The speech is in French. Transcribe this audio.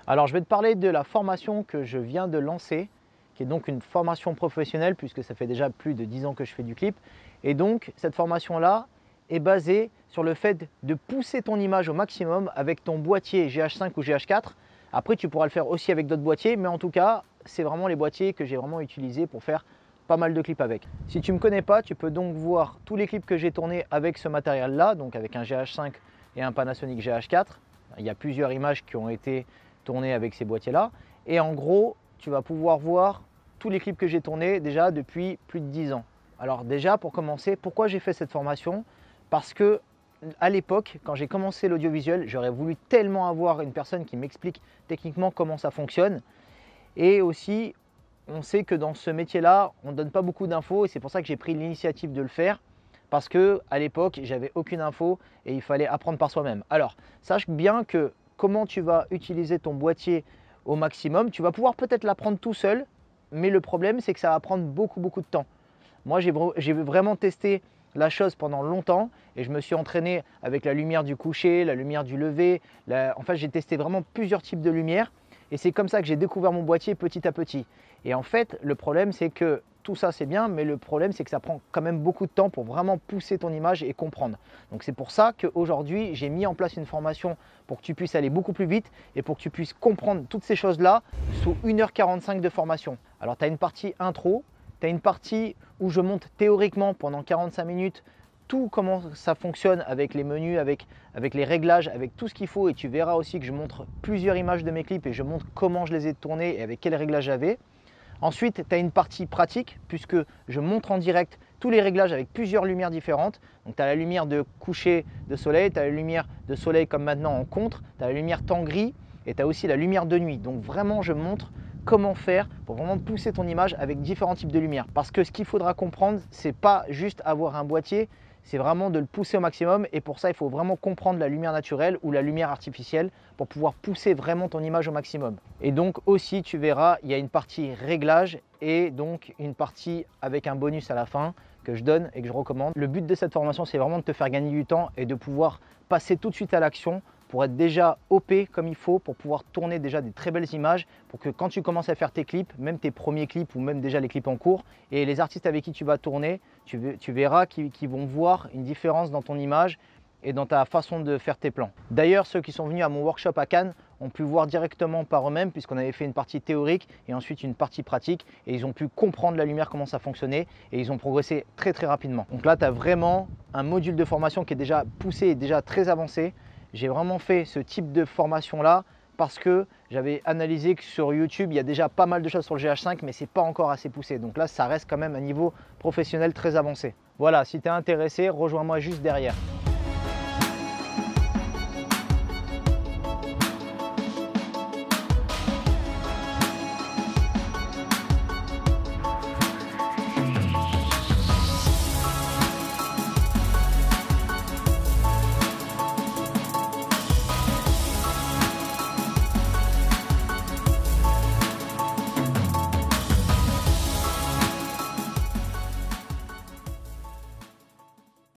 Alors, je vais te parler de la formation que je viens de lancer, qui est donc une formation professionnelle puisque ça fait déjà plus de 10 ans que je fais du clip. Et donc, cette formation-là est basée sur le fait de pousser ton image au maximum avec ton boîtier GH5 ou GH4. Après, tu pourras le faire aussi avec d'autres boîtiers, mais en tout cas, c'est vraiment les boîtiers que j'ai vraiment utilisés pour faire pas mal de clips avec. Si tu ne me connais pas, tu peux donc voir tous les clips que j'ai tournés avec ce matériel-là, donc avec un GH5 et un Panasonic GH4. Il y a plusieurs images qui ont été tournées avec ces boîtiers-là. Et en gros, tu vas pouvoir voir tous les clips que j'ai tournés déjà depuis plus de 10 ans. Alors déjà, pour commencer, pourquoi j'ai fait cette formation? Parce que à l'époque, quand j'ai commencé l'audiovisuel, j'aurais voulu tellement avoir une personne qui m'explique techniquement comment ça fonctionne. Et aussi, on sait que dans ce métier-là, on ne donne pas beaucoup d'infos et c'est pour ça que j'ai pris l'initiative de le faire. Parce que à l'époque, j'avais aucune info et il fallait apprendre par soi-même. Alors, sache bien que comment tu vas utiliser ton boîtier au maximum, tu vas pouvoir peut-être l'apprendre tout seul, mais le problème, c'est que ça va prendre beaucoup de temps. Moi, j'ai vraiment testé la chose pendant longtemps et je me suis entraîné avec la lumière du coucher, la lumière du lever. En fait, j'ai testé vraiment plusieurs types de lumière et c'est comme ça que j'ai découvert mon boîtier petit à petit. Et en fait, le problème, c'est que tout ça, c'est bien, mais le problème, c'est que ça prend quand même beaucoup de temps pour vraiment pousser ton image et comprendre. Donc, c'est pour ça qu'aujourd'hui, j'ai mis en place une formation pour que tu puisses aller beaucoup plus vite et pour que tu puisses comprendre toutes ces choses-là sous 1h45 de formation. Alors, tu as une partie intro. Tu as une partie où je montre théoriquement pendant 45 minutes tout comment ça fonctionne avec les menus, avec les réglages, avec tout ce qu'il faut et tu verras aussi que je montre plusieurs images de mes clips et je montre comment je les ai tournés et avec quels réglages j'avais. Ensuite, tu as une partie pratique puisque je montre en direct tous les réglages avec plusieurs lumières différentes. Donc tu as la lumière de coucher de soleil, tu as la lumière de soleil comme maintenant en contre, tu as la lumière temps gris et tu as aussi la lumière de nuit. Donc vraiment, je montre comment faire pour vraiment pousser ton image avec différents types de lumière. Parce que ce qu'il faudra comprendre, c'est pas juste avoir un boîtier, c'est vraiment de le pousser au maximum et pour ça, il faut vraiment comprendre la lumière naturelle ou la lumière artificielle pour pouvoir pousser vraiment ton image au maximum. Et donc aussi, tu verras, il y a une partie réglage et donc une partie avec un bonus à la fin que je donne et que je recommande. Le but de cette formation, c'est vraiment de te faire gagner du temps et de pouvoir passer tout de suite à l'action pour être déjà OP comme il faut, pour pouvoir tourner déjà des très belles images, pour que quand tu commences à faire tes clips, même tes premiers clips ou même déjà les clips en cours, et les artistes avec qui tu vas tourner, tu verras qu'ils vont voir une différence dans ton image et dans ta façon de faire tes plans. D'ailleurs, ceux qui sont venus à mon workshop à Cannes ont pu voir directement par eux-mêmes puisqu'on avait fait une partie théorique et ensuite une partie pratique et ils ont pu comprendre la lumière, comment ça fonctionnait et ils ont progressé très rapidement. Donc là, tu as vraiment un module de formation qui est déjà poussé et déjà très avancé. J'ai vraiment fait ce type de formation-là parce que j'avais analysé que sur YouTube, il y a déjà pas mal de choses sur le GH5, mais ce n'est pas encore assez poussé. Donc là, ça reste quand même un niveau professionnel très avancé. Voilà, si tu es intéressé, rejoins-moi juste derrière.